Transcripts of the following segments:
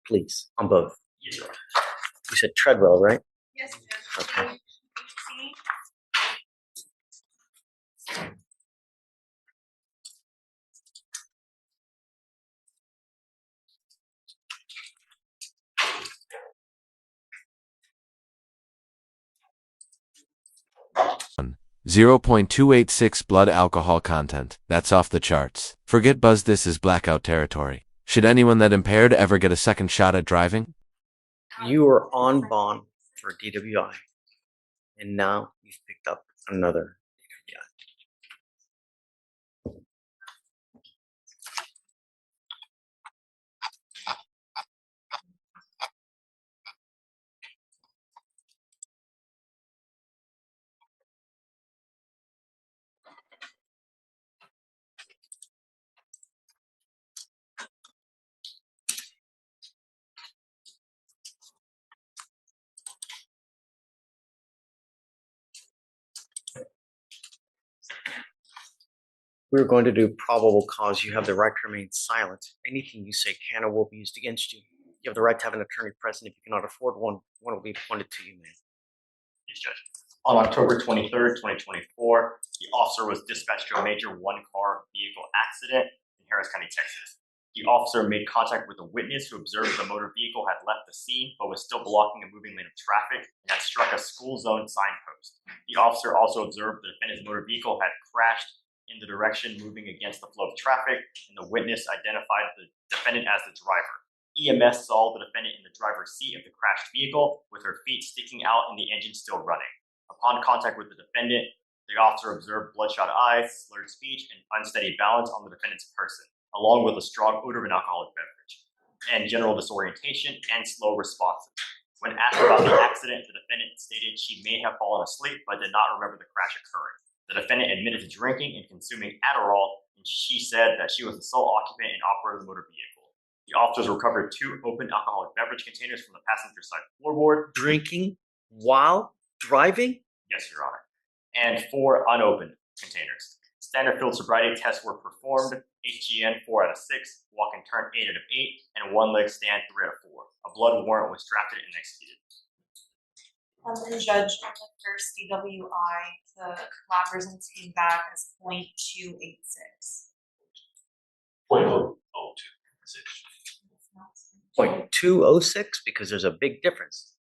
please, on both. Yes, Your Honor. You said Treadwell, right? Yes, Judge. Okay. On 0.286 blood alcohol content. That's off the charts. Forget buzz, this is blackout territory. Should anyone that impaired ever get a second shot at driving? You are on bond for DWI, and now you've picked up another DWI. We're going to do probable cause. You have the right to remain silent. Anything you say can or will be used against you. You have the right to have an attorney present. If you cannot afford one, one will be appointed to you, man. Yes, Judge. On October 23rd, 2024, the officer was dispatched to a major one-car vehicle accident in Harris County, Texas. The officer made contact with a witness who observed the motor vehicle had left the scene but was still blocking a moving lane of traffic and had struck a school zone signpost. The officer also observed the defendant's motor vehicle had crashed in the direction moving against the flow of traffic, and the witness identified the defendant as the driver. EMS saw the defendant in the driver's seat of the crashed vehicle with her feet sticking out and the engine still running. Upon contact with the defendant, the officer observed bloodshot eyes, slurred speech, and unsteady balance on the defendant's person, along with a strong odor of an alcoholic beverage, and general disorientation and slow responses. When asked about the accident, the defendant stated she may have fallen asleep but did not remember the crash occurring. The defendant admitted to drinking and consuming Adderall, and she said that she was the sole occupant and operator of the motor vehicle. The officers recovered 2 open alcoholic beverage containers from the passenger side floorboard. Drinking while driving? Yes, Your Honor. And 4 unopened containers. Standard field sobriety tests were performed. HGN 4 out of 6, walk and turn 8 out of 8, and 1-leg stand 3 out of 4. A blood warrant was drafted and executed. And Judge, on the first DWI, the lab results came back as 0.286. 0.026. 0.206, because there's a big difference.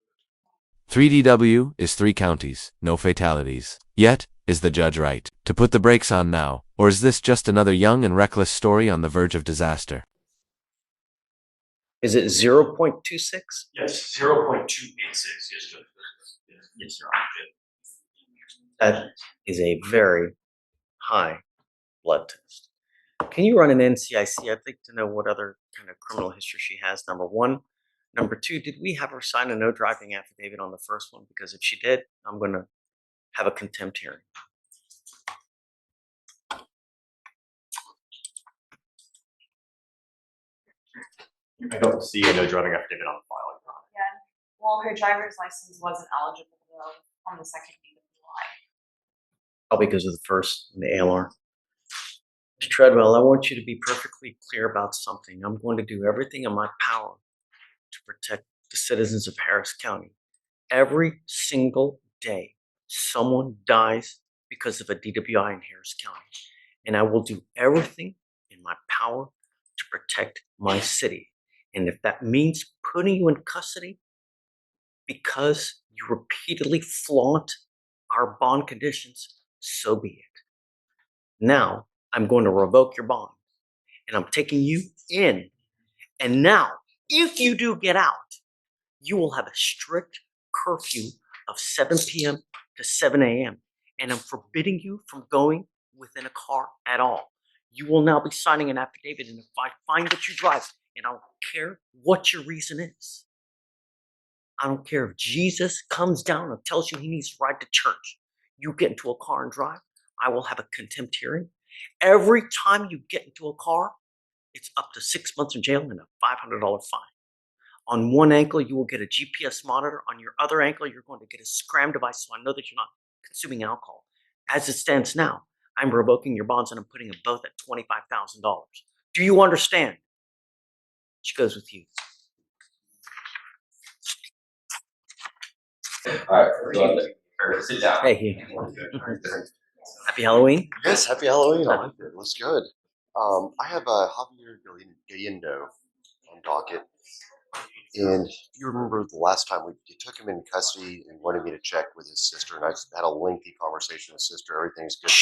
3DW is 3 counties, no fatalities. Yet, is the judge right to put the brakes on now, or is this just another young and reckless story on the verge of disaster? Is it 0.26? Yes, 0.286. Yes, Judge. Yes, Your Honor. That is a very high blood test. Can you run an NCIC? I'd like to know what other kind of criminal history she has, number 1. Number 2, did we have her sign a no driving affidavit on the first one? Because if she did, I'm going to have a contempt hearing. I don't see a no driving affidavit on the file, Your Honor. Yeah. Well, her driver's license wasn't eligible though on the second DWI. Oh, because of the first, the ALR. Mr. Treadwell, I want you to be perfectly clear about something. I'm going to do everything in my power to protect the citizens of Harris County. Every single day, someone dies because of a DWI in Harris County. And I will do everything in my power to protect my city. And if that means putting you in custody because you repeatedly flaunt our bond conditions, so be it. Now, I'm going to revoke your bond, and I'm taking you in. And now, if you do get out, you will have a strict curfew of 7 p.m. to 7 a.m. And I'm forbidding you from going within a car at all. You will now be signing an affidavit, and if I find that you drive, and I don't care what your reason is, I don't care if Jesus comes down and tells you he needs to ride to church, you get into a car and drive, I will have a contempt hearing. Every time you get into a car, it's up to 6 months in jail and a $500 fine. On one ankle, you will get a GPS monitor. On your other ankle, you're going to get a scram device, so I know that you're not consuming alcohol. As it stands now, I'm revoking your bonds and I'm putting them both at $25,000. Do you understand? She goes with you. All right, sit down. Hey. Happy Halloween. Yes, happy Halloween. I like it. It was good. I have Javier Galindo on docket. And if you remember the last time we took him in custody and wanted me to check with his sister, and I had a lengthy conversation with his sister. Everything's good.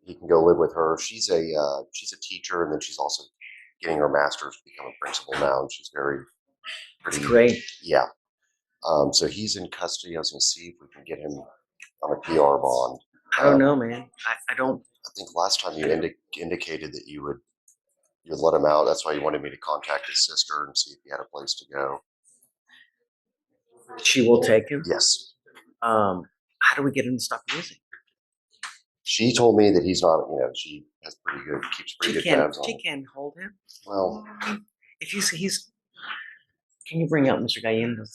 He can go live with her. She's a teacher, and then she's also getting her master's to become a principal now, and she's pretty That's great. yeah. So he's in custody. I was going to see if we can get him on a PR bond. I don't know, man. I don't. I think last time you indicated that you'd let him out. That's why you wanted me to contact his sister and see if he had a place to go. She will take him. Yes. How do we get him to stop using? She told me that he's not. She has keeps pretty good tabs on him. She can hold him. Well, if he's. Can you bring out Mr. Gallendo?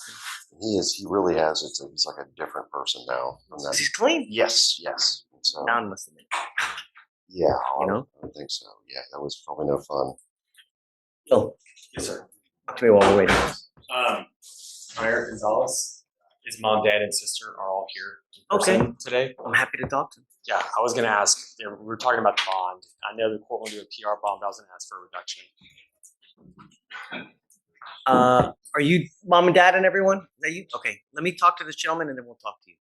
He really has. He's like a different person now. From that. He's clean. Yes. So, Down must have been. Yeah. You know? I don't think so. Yeah, that was probably no fun. Oh. Yes, sir. Talk to me while we're waiting. Mayor Gonzalez, his mom, dad, and sister are all here in Okay. person today. I'm happy to talk to him. Yeah, I was going to ask, we were talking about the bond. I know the court will do a PR bond, but I was going to ask for a reduction. Are you mom and dad and everyone? Is that you? Okay. Let me talk to this gentleman and then we'll talk to you.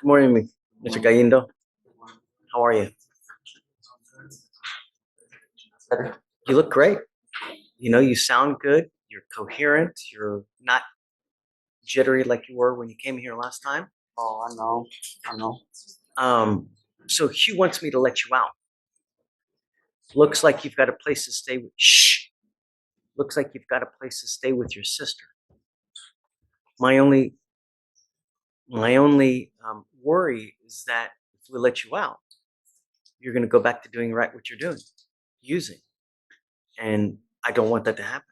Good morning, Mr. Gallendo. How are you? You look great. You sound good. You're coherent. You're not jittery like you were when you came here last time. Oh, I know. So Hugh wants me to let you out. Looks like you've got a place to stay with. Shh. Looks like you've got a place to stay with your sister. My only worry is that if we let you out, you're going to go back to doing right what you're doing, using. And I don't want that to happen.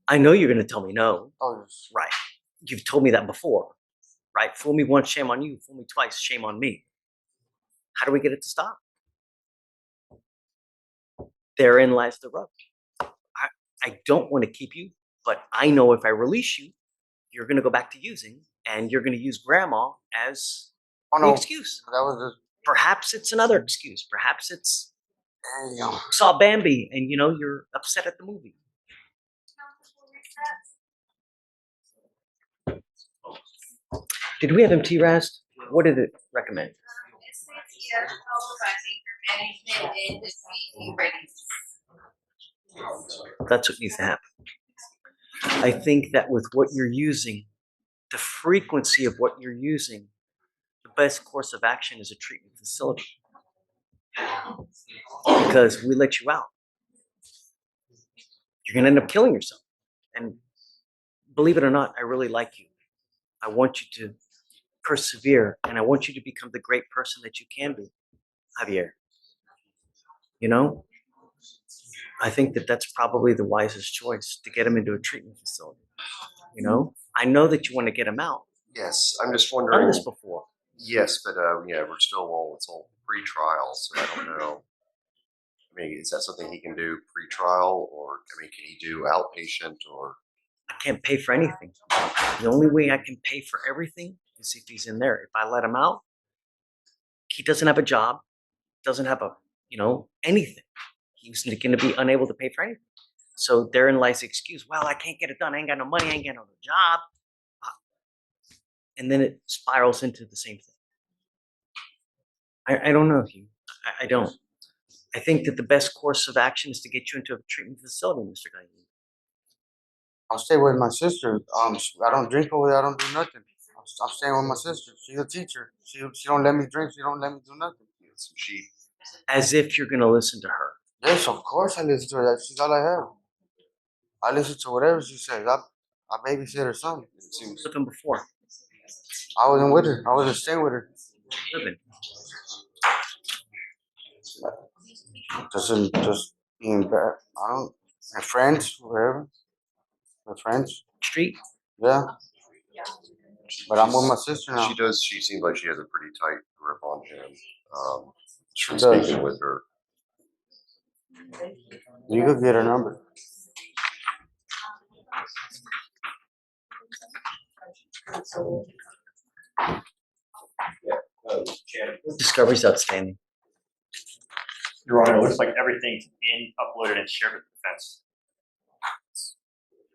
I know you're going to tell me no. Oh, yes. Right. You've told me that before. Right? Fool me once, shame on you. Fool me twice, shame on me. How do we get it to stop? Therein lies the rub. I don't want to keep you, but I know if I release you, you're going to go back to using, and you're going to use grandma as the excuse. That was Perhaps it's another excuse. Perhaps it's just. saw Bambi, and you're upset at the movie. Did we have him T-Rast? What did it recommend? That's what needs to happen. I think that with what you're using, the frequency of what you're using, the best course of action is a treatment facility. Because we let you out, you're going to end up killing yourself. And believe it or not, I really like you. I want you to persevere, and I want you to become the great person that you can be, Javier. I think that that's probably the wisest choice, to get him into a treatment facility. I know that you want to get him out. Yes, I'm just I've done wondering. this before. Yes, but we're still it's all pre-trial, so I don't know. I mean, is that something he can do pre-trial, or can he do outpatient, or? I can't pay for anything. The only way I can pay for everything is if he's in there. If I let him out, he doesn't have a job, doesn't have anything. he's going to be unable to pay for anything. So therein lies the excuse. Well, I can't get it done. I ain't got no money. I ain't got no job. And then it spirals into the same thing. I don't know, Hugh. I don't. I think that the best course of action is to get you into a treatment facility, Mr. Guy. I'll stay with my sister. I don't drink over there. I don't do nothing. I'm staying with my sister. She's a teacher. She don't let me drink. She don't let me do nothing. She As if you're going to listen to her. Yes, of course I listen to her. She's all I have. I listen to whatever she says. I babysit her son. it seems With him before. I wasn't with her. I wasn't staying with her. Living. Just being bad. I don't. My friends, whatever. My friends. Street. Yeah. But I'm with my sister now. she does. She seems like she has a pretty tight grip on him. From does. speaking with her. You could get her number. Discovery's outstanding. Your Honor, it looks like everything's uploaded and shared with the defense.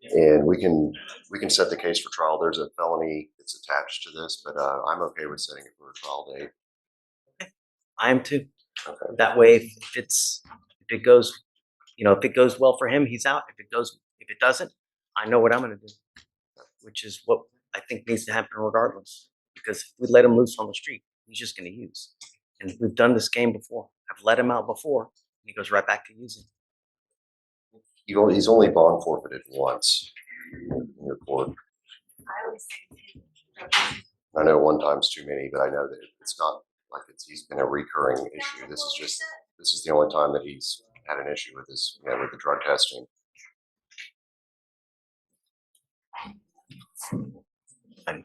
And we can set the case for trial. There's a felony that's attached to this, but I'm okay with setting it for a trial date. I am too. Okay. That way, if it goes, if it goes well for him, he's out. If it doesn't, I know what I'm going to do, which is what I think needs to happen regardless. Because if we let him loose on the street, he's just going to use. And we've done this game before. I've let him out before, and he goes right back to using. He's only bond forfeited once in your court. I know one time's too many, but I know that it's not like he's been a recurring issue. This is the only time that he's had an issue with with the drug testing. Let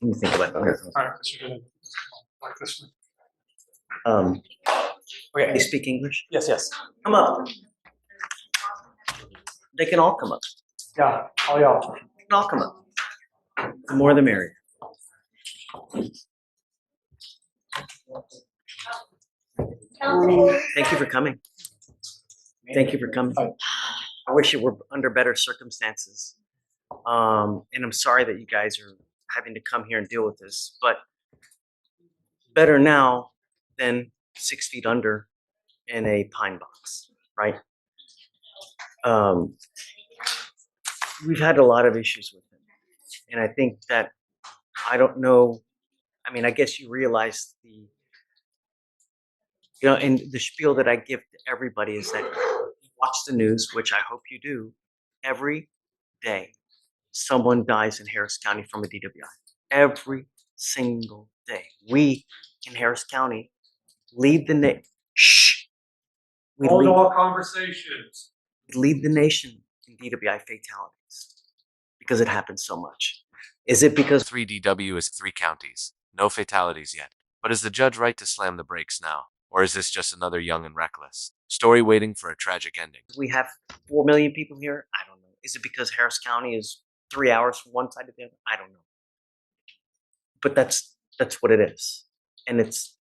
me think about that. All right, Mr. Dillon. Like this one. Okay, they speak English? Yes. Come up. They can all come up. Yeah, all y'all. They can all come up. The more the merrier. Thank you for coming. Thank you for coming. I wish it were under better circumstances. And I'm sorry that you guys are having to come here and deal with this, but better now than 6 feet under in a pine box, right? We've had a lot of issues with him. And I think that, I don't know, I guess you realize and the spiel that I give to everybody is that you watch the news, which I hope you do, every day someone dies in Harris County from a DWI. Every single day. We in Harris County lead the nation. Hold all conversations. We lead the nation in DWI fatalities because it happens so much. Is it because 3DW is 3 counties, no fatalities yet? But is the judge right to slam the brakes now? Or is this just another young and reckless story waiting for a tragic ending? we have 4 million people here? I don't know. Is it because Harris County is 3 hours from one side to the other? I don't know. But that's what it is. And it's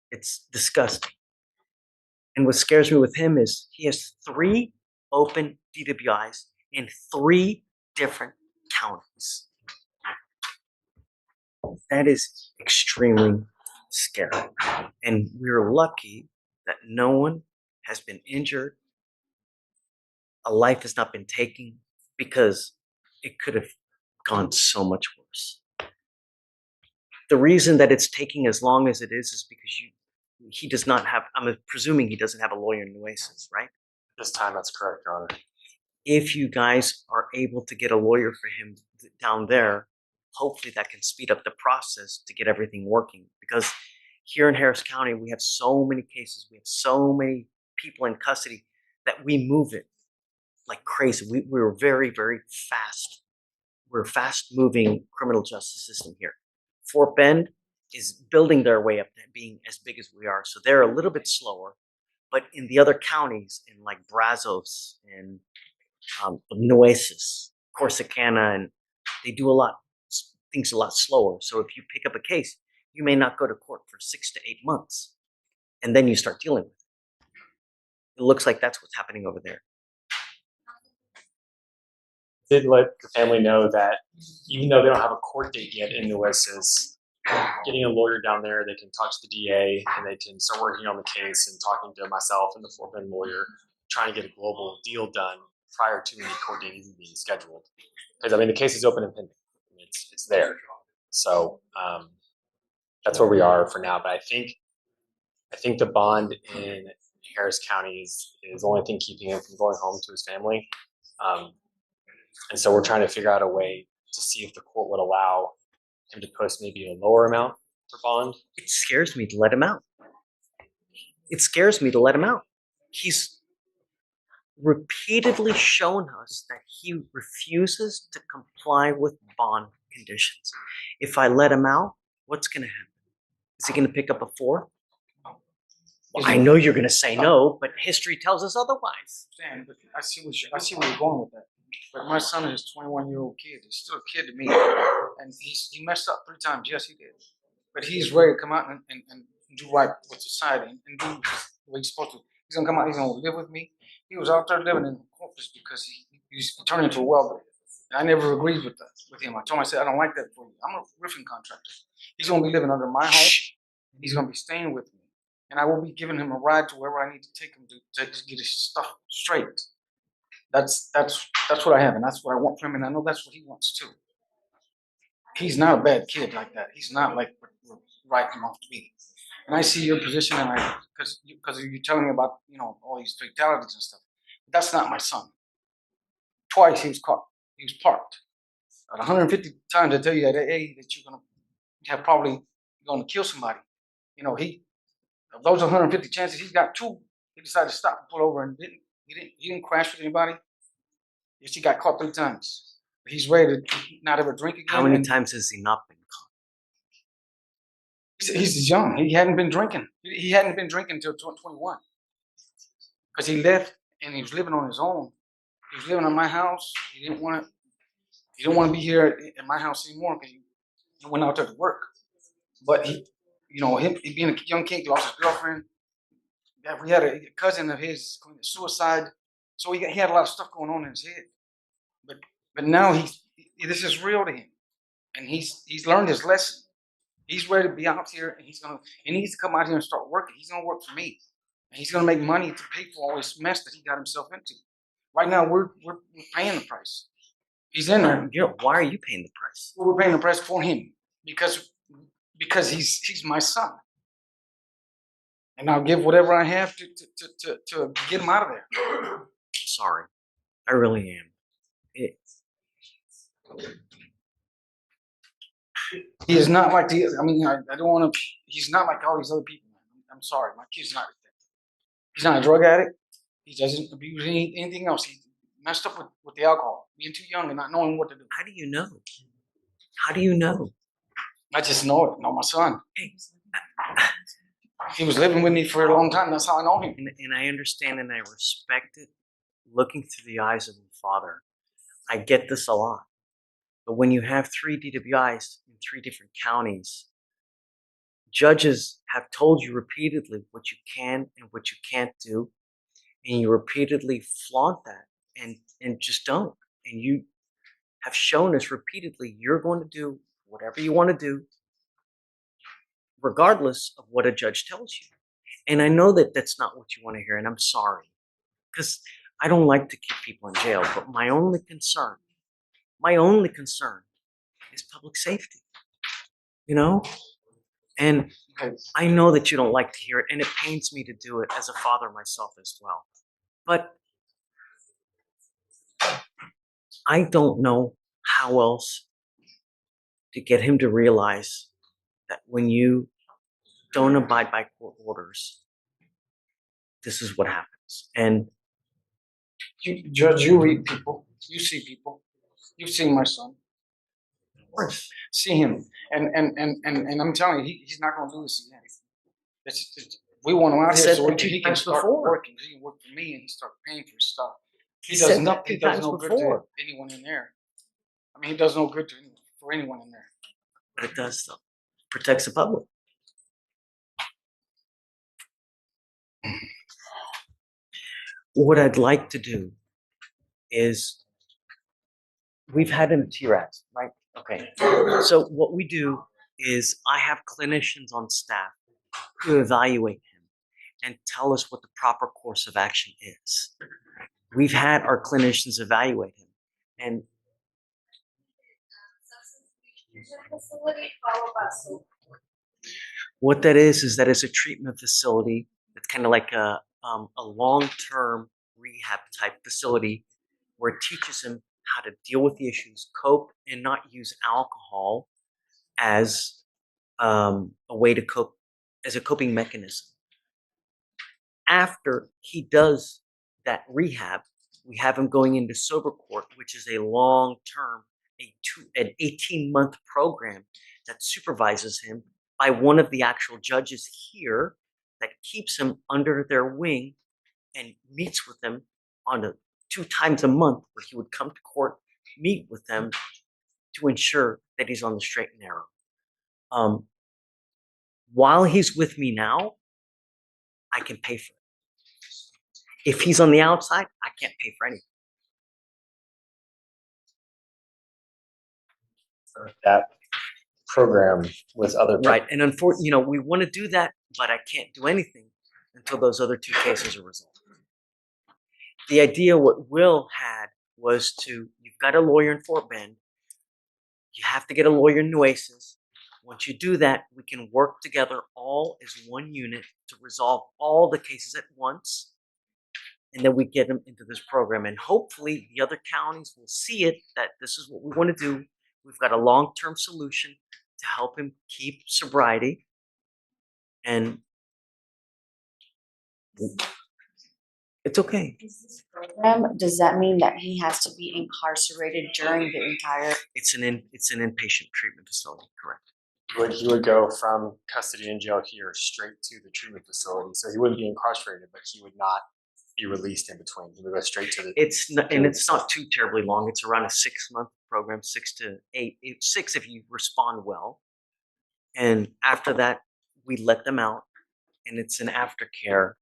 disgusting. And what scares me with him is he has 3 open DWIs in 3 different counties. That is extremely scary. And we're lucky that no one has been injured. A life has not been taken because it could have gone so much worse. The reason that it's taking as long as it is because he does not have, I'm presuming he doesn't have a lawyer in Nueces, right? This time, that's correct, Your Honor. If you guys are able to get a lawyer for him down there, hopefully that can speed up the process to get everything working. Because here in Harris County, we have so many cases, we have so many people in custody that we move it like crazy. We're very, very fast. We're a fast-moving criminal justice system here. Fort Bend is building their way up to being as big as we are. So they're a little bit slower. But in the other counties, in like Brazos and Nueces, Corsicana, and they do things a lot slower. So if you pick up a case, you may not go to court for 6 to 8 months. And then you start dealing with it. It looks like that's what's happening over there. Did let the family know that even though they don't have a court date yet in Nueces, getting a lawyer down there, they can talk to the DA and they can start working on the case and talking to myself and the foreman lawyer, trying to get a global deal done prior to any court date even being scheduled. Because I mean, the case is open and pending. It's there. So that's where we are for now. But I think the bond in Harris County is the only thing keeping him from going home to his family. And so we're trying to figure out a way to see if the court would allow him to post maybe a lower amount for bond. It scares me to let him out. It scares me to let him out. He's repeatedly shown us that he refuses to comply with bond conditions. If I let him out, what's going to happen? Is he going to pick up a 4? Well, I know you're going to say no, but history tells us otherwise. But I see where you're going with that. But my son is a 21-year-old kid. He's still a kid to me, and he messed up 3 times. Yes, he did. But he's ready to come out and do right with society and do what he's supposed to. He's gonna come out. He's gonna live with me. He was out there living in Corpus because he's turned into a welder. And I never agreed with him. I told him, I said, I don't like that for you. I'm a roofing contractor. He's gonna be living under my home. He's gonna be staying with me, and I will be giving him a ride to wherever I need to take him to get his stuff straight. That's what I have, and that's what I want from him, and I know that's what he wants too. He's not a bad kid like that. He's not like what we're writing him off to be. And I see your position, and because you're telling me about all these fatalities and stuff. But that's not my son. Twice he was caught. He was parked. 150 times I tell you that that you're gonna have probably gonna kill somebody. Of those 150 chances, he's got 2. He decided to stop and pull over and he didn't crash with anybody. Yes, he got caught 3 times. He's ready to not ever drink again. How many times has he not been caught? He's young. He hadn't been drinking. He hadn't been drinking until 21. Because he left and he was living on his own. He was living in my house. He didn't want to be here at my house anymore because he went out there to work. But he being a young kid, he lost his girlfriend. We had a cousin of his committed suicide. So he had a lot of stuff going on in his head. But now this is real to him. And he's learned his lesson. He's ready to be out here, and he needs to come out here and start working. He's gonna work for me. And he's gonna make money to pay for all this mess that he got himself into. Right now we're paying the price. He's in there. Why are you paying the price? We're paying the price for him because he's my son. And I'll give whatever I have to get him out of there. Sorry. I really am. He is not like I don't want to. He's not like all these other people. I'm sorry, my kid's not like that. He's not a drug addict. He doesn't abuse anything else. He messed up with the alcohol, being too young and not knowing what to do. How do you know? How do you know? I just know it. I know my son. Hey, he was living with me for a long time. That's how I know him. And I understand and I respect it. Looking through the eyes of a father, I get this a lot. But when you have 3 DWIs in 3 different counties, judges have told you repeatedly what you can and what you can't do, and you repeatedly flaunt that and just don't. And you have shown us repeatedly you're going to do whatever you want to do, regardless of what a judge tells you. And I know that that's not what you want to hear, and I'm sorry, because I don't like to keep people in jail, but my only concern is public safety, And I know that you don't like to hear it, and it pains me to do it as a father myself as well. But I don't know how else to get him to realize that when you don't abide by court orders, this is what happens. And Judge, you read people, you see people, you've seen my son. of course, See him, and I'm telling you, he's not going to do this again. We want him out here so he can start working. He can work for me and he start paying for his stuff. He does nothing. He does no good to anyone in there. I mean, he does no good for anyone in there. But it does, though. Protects the public. What I'd like to do is we've had him TRAS, right? Okay. So what we do is I have clinicians on staff who evaluate him and tell us what the proper course of action is. We've had our clinicians evaluate him, and what that is that it's a treatment facility. It's kind of like a long-term rehab type facility where it teaches him how to deal with the issues, cope, and not use alcohol as a way to cope, as a coping mechanism. After he does that rehab, we have him going into sober court, which is a long-term, an 18-month program that supervises him by one of the actual judges here that keeps him under their wing and meets with them on 2 times a month, where he would come to court, meet with them to ensure that he's on the straight and narrow. While he's with me now, I can pay for it. If he's on the outside, I can't pay for anything. That program with other Right, and unfortunately, we want to do that, but I can't do anything until those other 2 cases are resolved. The idea what Will had was you've got a lawyer in Fort Bend, you have to get a lawyer in Nueces. Once you do that, we can work together all as one unit to resolve all the cases at once, and then we get them into this program. And hopefully the other counties will see it, that this is what we want to do. We've got a long-term solution to help him keep sobriety. And it's okay. Does that mean that he has to be incarcerated during the entire? It's an inpatient treatment facility, correct? He would go from custody and jail here straight to the treatment facility. So he wouldn't be incarcerated, but he would not be released in between. He would go straight to the. It's not too terribly long. It's around a 6-month program, 6 to 8, 6 if you respond well. And after that, we let them out, and it's an aftercare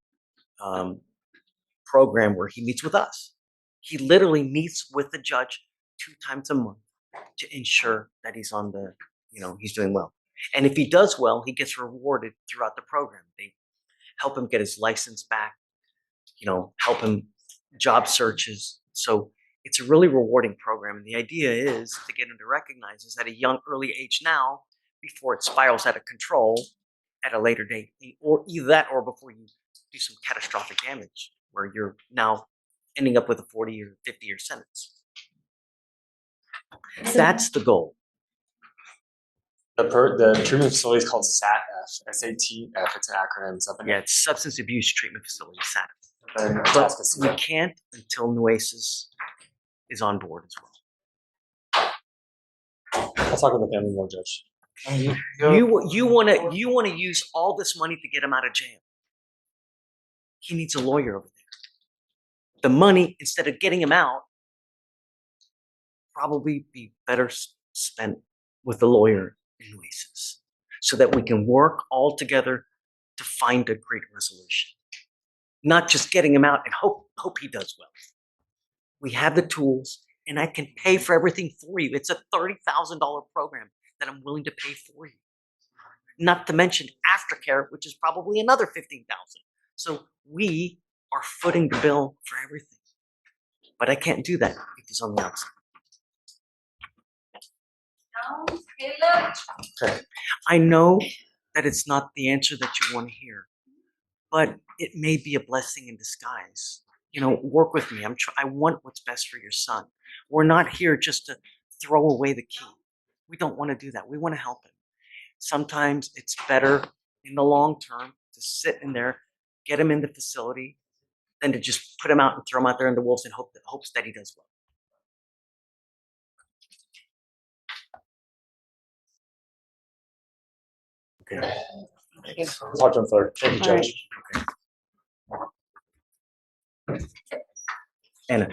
program where he meets with us. He literally meets with the judge 2 times a month to ensure that he's on the, he's doing well. And if he does well, he gets rewarded throughout the program. They help him get his license back, help him job searches. So it's a really rewarding program. And the idea is to get him to recognize is at a young, early age now, before it spirals out of control at a later date, or either that or before you do some catastrophic damage where you're now ending up with a 40 or 50-year sentence. That's the goal. The treatment facility is called SATF, SATF. It's an acronym. Yeah, it's Substance Abuse Treatment Facility, SATF. But we can't until Nueces is on board as well. I'll talk with the family more, Judge. You want to use all this money to get him out of jail. He needs a lawyer over there. The money, instead of getting him out, probably be better spent with a lawyer in Nueces, so that we can work all together to find a great resolution. Not just getting him out and hope he does well. We have the tools, and I can pay for everything for you. It's a $30,000 program that I'm willing to pay for you. Not to mention aftercare, which is probably another $15,000. So we are footing the bill for everything. But I can't do that if he's on the outside. Okay. I know that it's not the answer that you want to hear, but it may be a blessing in disguise. Work with me. I want what's best for your son. We're not here just to throw away the key. We don't want to do that. We want to help him. Sometimes it's better in the long term to sit in there, get him in the facility, than to just put him out and throw him out there in the wolves and hopes that he does well. Okay. I'll talk to him further. Thank you, Judge. Okay. Anna.